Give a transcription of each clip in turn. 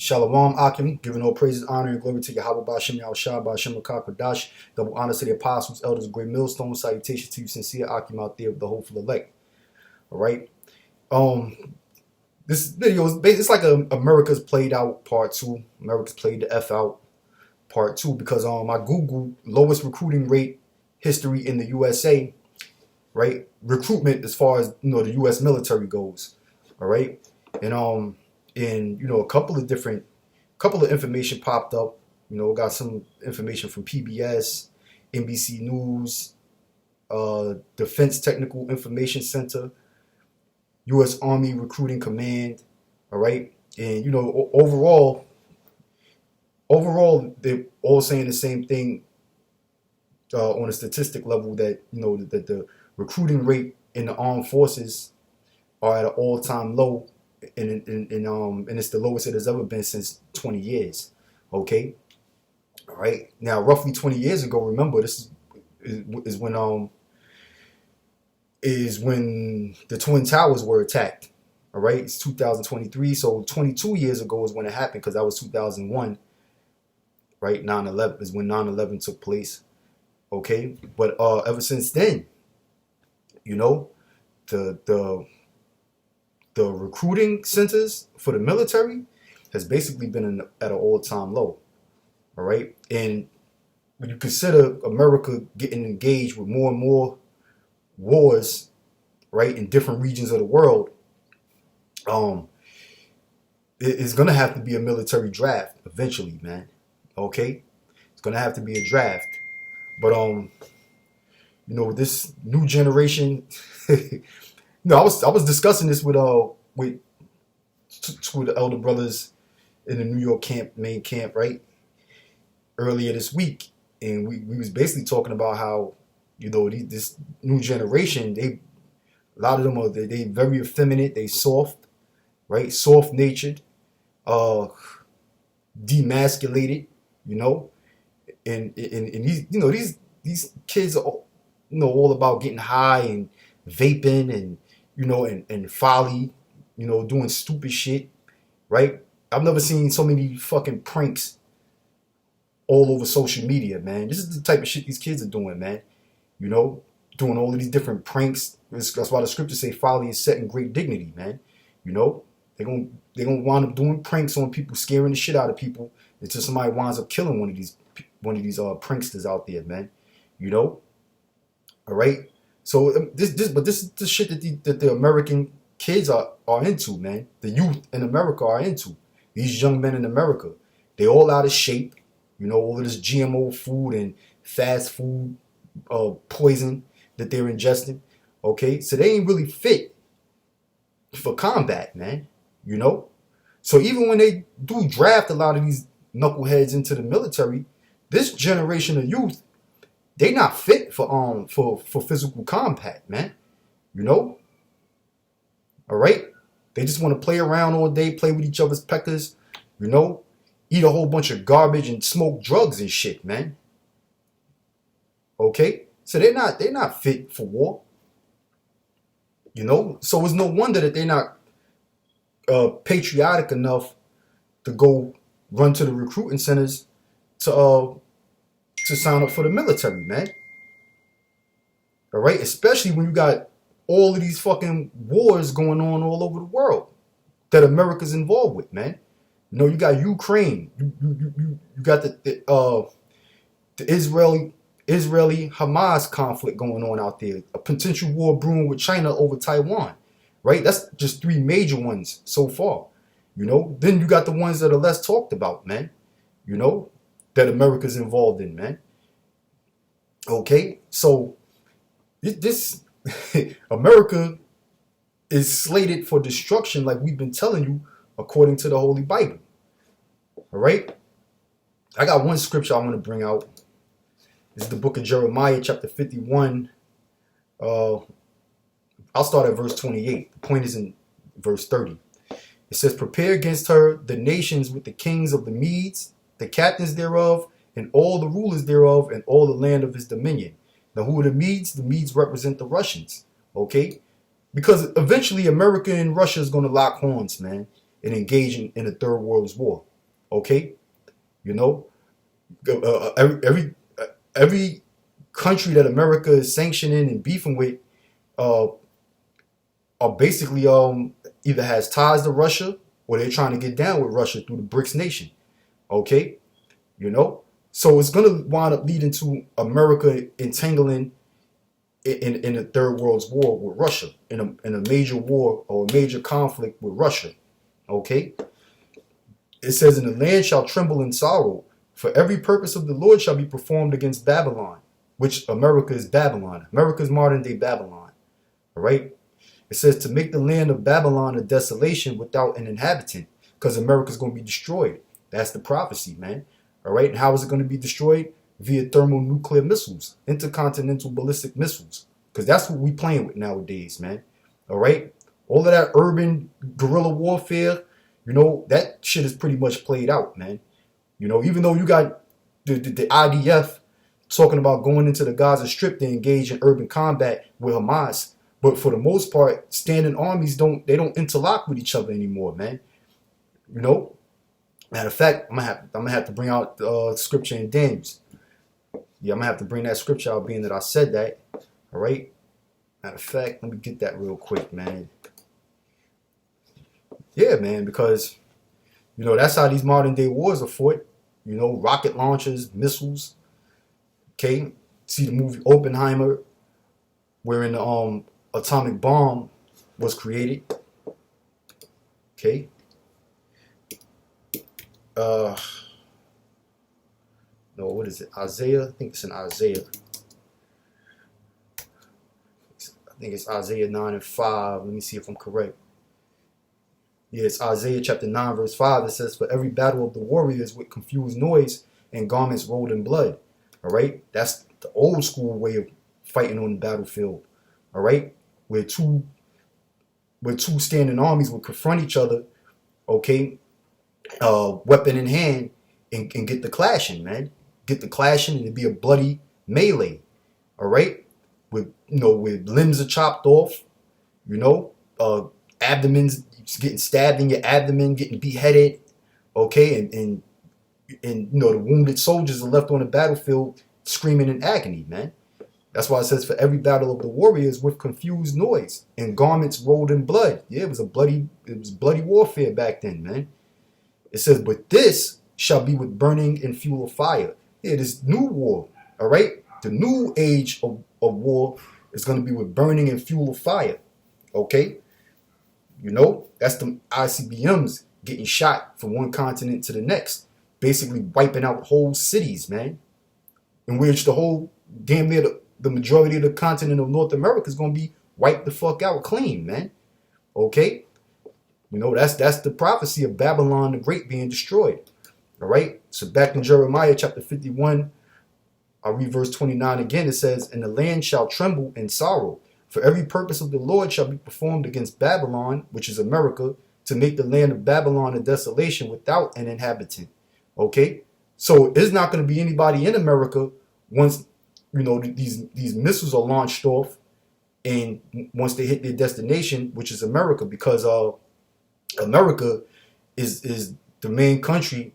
Shalom Akim, giving all praises, honor, and glory to Yahweh Ba'Shem Yahushua Ba'Shem Kadash. Double honor to the apostles, elders, great millstone. Salutations to you, sincere Akim out there with the hopeful elect. All right. This video is it's like America's Played Out Part 2. America's Played the F Out Part 2 because I Googled lowest recruiting rate history in the USA. Right, recruitment as far as the U.S. military goes. All right, and a couple of information popped up. Got some information from PBS, NBC News, Defense Technical Information Center, U.S. Army Recruiting Command. All right, and overall, they're all saying the same thing on a statistic level that that the recruiting rate in the armed forces are at an all-time low, and it's the lowest it has ever been since 20 years. Okay, all right. Now, roughly 20 years ago, remember this is when the Twin Towers were attacked. All right, it's 2023, so 22 years ago is when it happened because that was 2001. Right, 9/11 is when 9/11 took place. Okay, but ever since then, the recruiting centers for the military has basically been at an all-time low. All right, and when you consider America getting engaged with more and more wars, right, in different regions of the world, it's gonna have to be a military draft eventually, man. Okay, it's gonna have to be a draft, but this new generation. I was discussing this with two of the elder brothers in the New York main camp, right, earlier this week, and we was basically talking about how this new generation, a lot of them are they very effeminate, they soft, right, soft natured, demasculated, and these kids are all about getting high and vaping and and folly, doing stupid shit, right? I've never seen so many fucking pranks all over social media, man. This is the type of shit these kids are doing, man. Doing all of these different pranks. That's why the scriptures say folly is set in great dignity, man. They're gonna wind up doing pranks on people, scaring the shit out of people until somebody winds up killing one of these pranksters out there, man. All right. So this is the shit that the American kids are into, man. The youth in America are into. These young men in America, they all out of shape. All of this GMO food and fast food poison that they're ingesting. Okay, so they ain't really fit for combat, man. So even when they do draft a lot of these knuckleheads into the military, this generation of youth, they not fit for physical combat, man. All right? They just want to play around all day, play with each other's peckers, eat a whole bunch of garbage and smoke drugs and shit, man. Okay? So they're not fit for war. So it's no wonder that they're not patriotic enough to go run to the recruiting centers to sign up for the military, man. All right, especially when you got all of these fucking wars going on all over the world that America's involved with, man. You got Ukraine, you got the Israeli Hamas conflict going on out there, a potential war brewing with China over Taiwan, right? That's just three major ones so far. Then you got the ones that are less talked about, man. That America's involved in, man. Okay, so this America is slated for destruction, like we've been telling you, according to the Holy Bible. All right, I got one scripture I want to bring out. This is the book of Jeremiah, chapter 51. I'll start at verse 28. The point is in verse 30. It says, "Prepare against her the nations with the kings of the Medes, the captains thereof, and all the rulers thereof, and all the land of his dominion." Now, who are the Medes? The Medes represent the Russians, okay? Because eventually America and Russia is going to lock horns, man, and engage in a third world war, Okay, you know, every country that America is sanctioning and beefing with uh, are basically either has ties to Russia or they're trying to get down with Russia through the BRICS nation. Okay, you know, so it's gonna wind up leading to America entangling in the Third World's War with Russia, in a major war or a major conflict with Russia. Okay, it says, "And the land shall tremble in sorrow, for every purpose of the Lord shall be performed against Babylon," which America is Babylon. America is modern day Babylon. All right. It says to make the land of Babylon a desolation without an inhabitant, because America's going to be destroyed. That's the prophecy, man. All right. And how is it going to be destroyed? Via thermonuclear missiles, intercontinental ballistic missiles, because that's what we playing with nowadays, man. All right. All of that urban guerrilla warfare, you know, that shit is pretty much played out, man. You know, even though you got the IDF talking about going into the Gaza Strip to engage in urban combat with Hamas, but for the most part, standing armies don't interlock with each other anymore, man. You know, matter of fact, I'm gonna have to bring out the scripture in Daniels. Yeah, I'm gonna have to bring that scripture out, being that I said that. All right. Matter of fact, let me get that real quick, man. Yeah, man, because you know that's how these modern day wars are fought. You know, rocket launchers, missiles. Okay, see the movie Oppenheimer, wherein the atomic bomb was created. Okay. No, what is it? Isaiah? I think it's in Isaiah. I think it's Isaiah 9 and 5. Let me see if I'm correct. Yeah, it's Isaiah chapter 9, verse 5. It says, "For every battle of the warriors with confused noise and garments rolled in blood." All right? That's the old school way of fighting on the battlefield. All right? Where two standing armies would confront each other, okay, weapon in hand, and get the clashing, man. Get the clashing, and it'd be a bloody melee. All right? With limbs are chopped off, you know, abdomens getting stabbed in your abdomen, getting beheaded, okay, and you know the wounded soldiers are left on the battlefield screaming in agony, man. That's why it says, "For every battle of the warriors with confused noise and garments rolled in blood." Yeah, it was bloody warfare back then, man. It says, "But this shall be with burning and fuel of fire." Yeah, this new war, all right, the new age of war is going to be with burning and fuel of fire, okay. You know, that's the ICBMs getting shot from one continent to the next, basically wiping out whole cities, man. In which the whole, damn near the majority of the continent of North America is going to be wiped the fuck out clean, man. Okay? You know, that's the prophecy of Babylon the Great being destroyed. All right? So back in Jeremiah chapter 51, I'll read verse 29 again. It says, "And the land shall tremble in sorrow. For every purpose of the Lord shall be performed against Babylon," which is America, "to make the land of Babylon a desolation without an inhabitant." Okay? So there's not going to be anybody in America once, you know, these missiles are launched off, and once they hit their destination, which is America, because America is the main country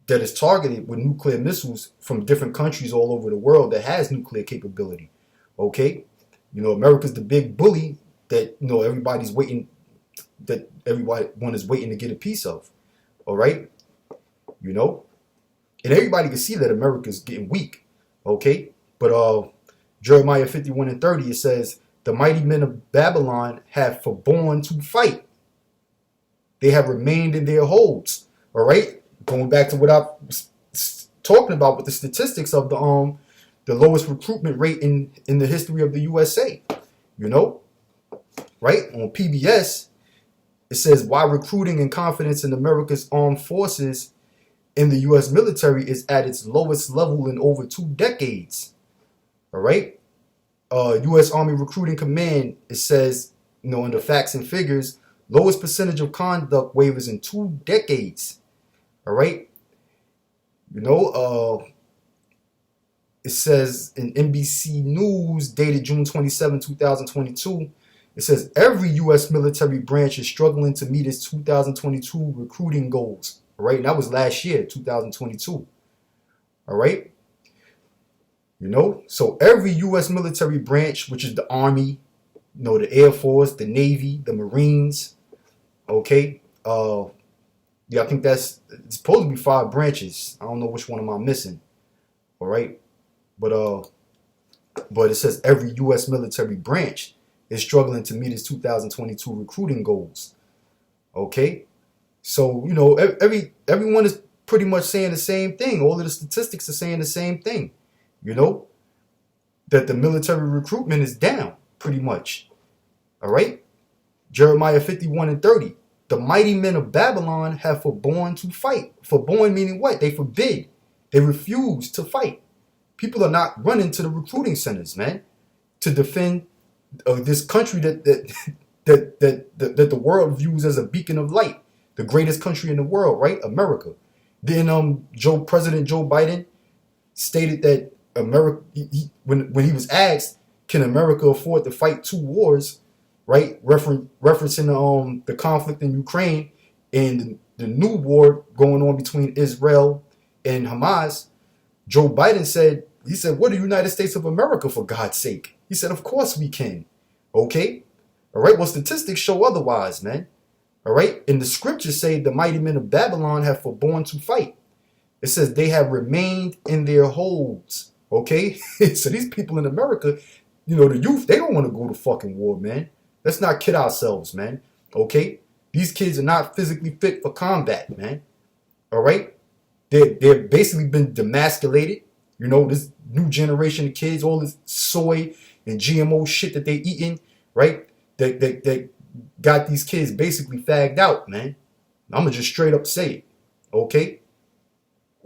that is targeted with nuclear missiles from different countries all over the world that has nuclear capability. Okay? You know, America's the big bully that, you know, everyone is waiting to get a piece of. All right? You know? And everybody can see that America's getting weak. Okay? But Jeremiah 51 and 30, it says, "The mighty men of Babylon have forborne to fight. They have remained in their holds." All right? Going back to what I was talking about with the statistics of the lowest recruitment rate in the history of the USA. You know? Right? On PBS, it says, "Why recruiting and confidence in America's armed forces in the U.S. military is at its lowest level in over 2 decades." All right? U.S. Army Recruiting Command, it says, you know, in the facts and figures, lowest percentage of conduct waivers in 2 decades. All right? You know, it says in NBC News, dated June 27, 2022, it says every U.S. military branch is struggling to meet its 2022 recruiting goals. All right, and that was last year, 2022. All right, so every U.S. military branch, which is the Army, the Air Force, the Navy, the Marines, okay, yeah, I think it's supposed to be 5 branches. I don't know which one am I missing. All right, but it says every U.S. military branch is struggling to meet its 2022 recruiting goals. Okay, so everyone is pretty much saying the same thing. All of the statistics are saying the same thing. That the military recruitment is down pretty much. All right, Jeremiah 51:30. The mighty men of Babylon have forborne to fight. Forborne meaning what? They forbid. They refuse to fight. People are not running to the recruiting centers, man, to defend this country that the world views as a beacon of light, the greatest country in the world, right? America. Then President Joe Biden stated that America, when he was asked, can America afford to fight 2 wars, right? Referencing the conflict in Ukraine and the new war going on between Israel and Hamas. Joe Biden said, what are the United States of America, for God's sake? He said, of course we can. Okay? All right? Well, statistics show otherwise, man. All right? And the scriptures say the mighty men of Babylon have forborne to fight. It says they have remained in their holds. Okay? So these people in America, the youth, they don't want to go to fucking war, man. Let's not kid ourselves, man. Okay? These kids are not physically fit for combat, man. All right? They've basically been demasculated. This new generation of kids, all this soy and GMO shit that they eating, right? That got these kids basically fagged out, man. I'm going to just straight up say it. Okay?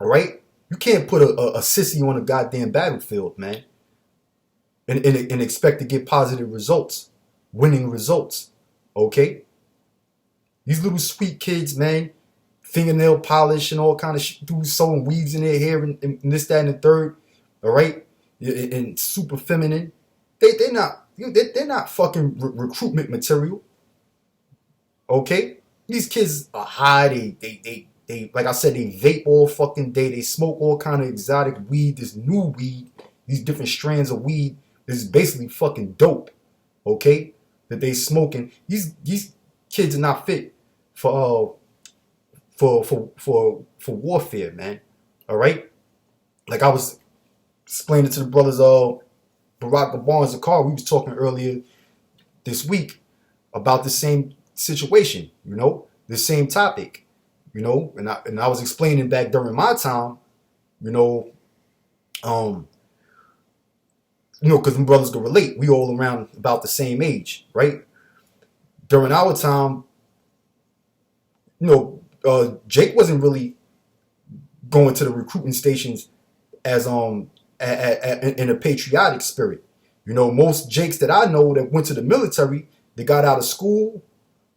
All right? You can't put a sissy on a goddamn battlefield, man, and expect to get positive results, winning results. Okay? These little sweet kids, man, fingernail polish and all kind of shit, dudes sewing weaves in their hair and this, that, and the third. All right? And super feminine. They're not fucking recruitment material. Okay? These kids are high. They like I said, they vape all fucking day. They smoke all kind of exotic weed, this new weed, these different strands of weed. This is basically fucking dope. Okay? That they smoking. These kids are not fit for warfare, man. All right? Like I was explaining to the brothers Barack Obama's the car. We was talking earlier this week about the same situation, the same topic, and I was explaining back during my time, because my brothers can relate. We all around about the same age, right? During our time, Jake wasn't really going to the recruiting stations as in a patriotic spirit. Most Jakes that I know that went to the military, they got out of school,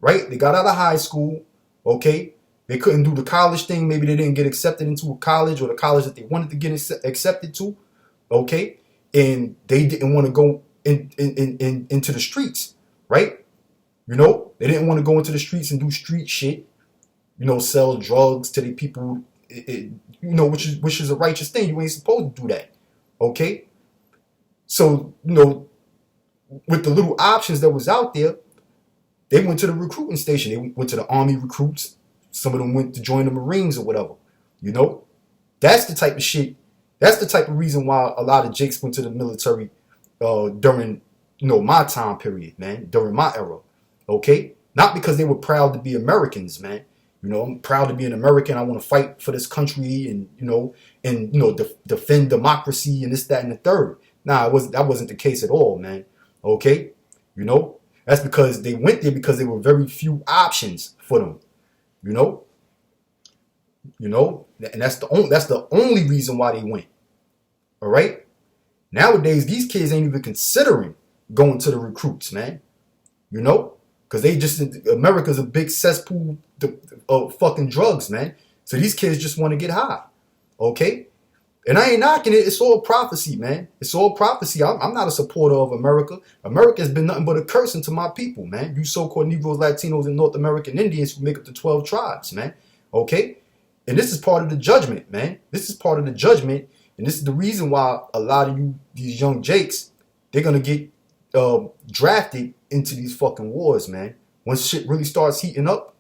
right? They got out of high school, okay? They couldn't do the college thing. Maybe they didn't get accepted into a college or the college that they wanted to get accepted to, okay? And they didn't want to go into the streets, right? They didn't want to go into the streets and do street shit, sell drugs to the people, which is a righteous thing. You ain't supposed to do that, okay? So, with the little options that was out there, they went to the recruiting station. They went to the Army recruits. Some of them went to join the Marines or whatever. That's the type of shit. That's the type of reason why a lot of Jakes went to the military during, my time period, man, during my era. Okay? Not because they were proud to be Americans, man. I'm proud to be an American. I want to fight for this country and, defend democracy and this, that, and the third. Nah, that wasn't the case at all, man. Okay? That's because they went there because there were very few options for them. And that's the only reason why they went. All right? Nowadays, these kids ain't even considering going to the recruits, man. Because America's a big cesspool of fucking drugs, man. So these kids just want to get high. Okay? And I ain't knocking it. It's all prophecy, man. It's all prophecy. I'm not a supporter of America. America has been nothing but a cursing to my people, man. You so-called Negroes, Latinos, and North American Indians who make up the 12 tribes, man. Okay? And this is part of the judgment, man. This is part of the judgment. And this is the reason why a lot of you, these young Jakes, they're going to get drafted into these fucking wars, man. Once shit really starts heating up,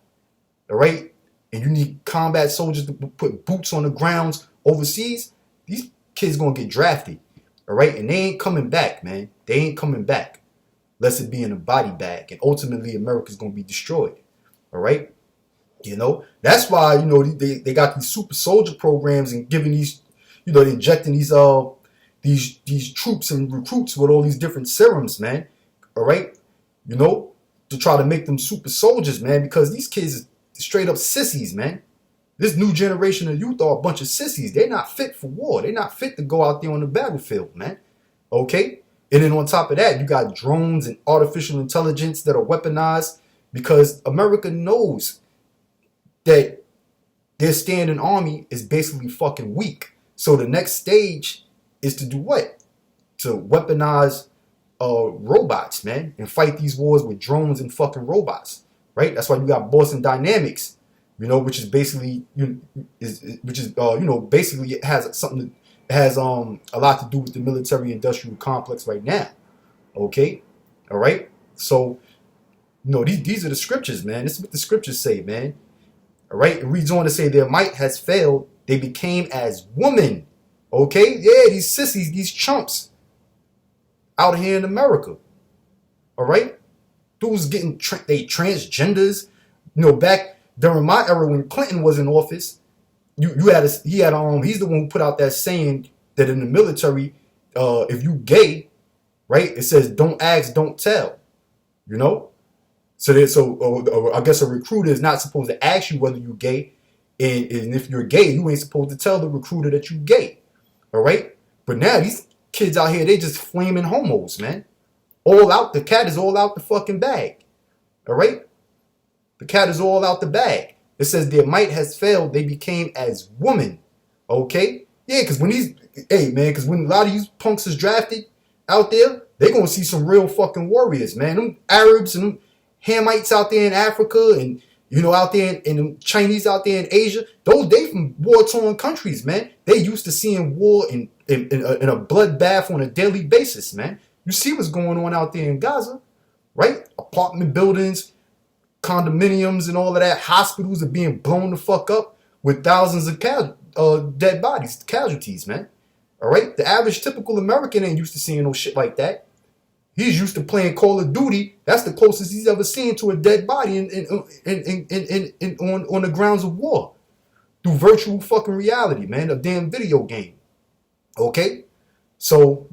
all right, and you need combat soldiers to put boots on the grounds overseas, these kids going to get drafted, all right? And they ain't coming back, man. They ain't coming back unless it be in a body bag. And ultimately, America's going to be destroyed, all right? You know, that's why, you know, they got these super soldier programs and giving these, you know, they're injecting these troops and recruits with all these different serums, man. All right, you know, to try to make them super soldiers, man, because these kids are straight up sissies, man. This new generation of youth are a bunch of sissies. They're not fit for war. They're not fit to go out there on the battlefield, man. Okay, and then on top of that, you got drones and artificial intelligence that are weaponized because America knows that their standing army is basically fucking weak. So the next stage is to do what? To weaponize robots, man, and fight these wars with drones and fucking robots, right? That's why you got Boston Dynamics, you know, which is basically, basically it has something, it has a lot to do with the military-industrial complex right now. Okay, all right. So, you know, these are the scriptures, man. This is what the scriptures say, man. All right, it reads on to say their might has failed. They became as women. Okay, yeah, these sissies, these chumps out here in America. All right, dudes getting they transgenders. You know, back during my era when Clinton was in office, he's the one who put out that saying that in the military, if you gay, right, it says don't ask, don't tell. You know, so I guess a recruiter is not supposed to ask you whether you're gay, and if you're gay, you ain't supposed to tell the recruiter that you're gay. All right, but now these kids out here, they just flaming homos, man. All out, the cat is all out the fucking bag. All right, the cat is all out the bag. It says their might has failed. They became as women. Okay, yeah, because when when a lot of these punks is drafted out there, they gonna see some real fucking warriors, man. Them Arabs and them Hamites out there in Africa, and you know, out there in the Chinese out there in Asia, they from war-torn countries, man. They used to seeing war in a bloodbath on a daily basis, man. You see what's going on out there in Gaza, right? Apartment buildings, condominiums, and all of that. Hospitals are being blown the fuck up with thousands of dead bodies, casualties, man. All right? The average typical American ain't used to seeing no shit like that. He's used to playing Call of Duty. That's the closest he's ever seen to a dead body on the grounds of war. Through virtual fucking reality, man. A damn video game. Okay? So,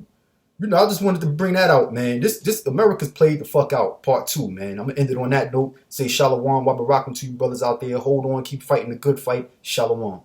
you know, I just wanted to bring that out, man. This America's played the fuck out. Part 2, man. I'm going to end it on that note. Say shalom, wabarakatuh to you brothers out there. Hold on. Keep fighting the good fight. Shalom.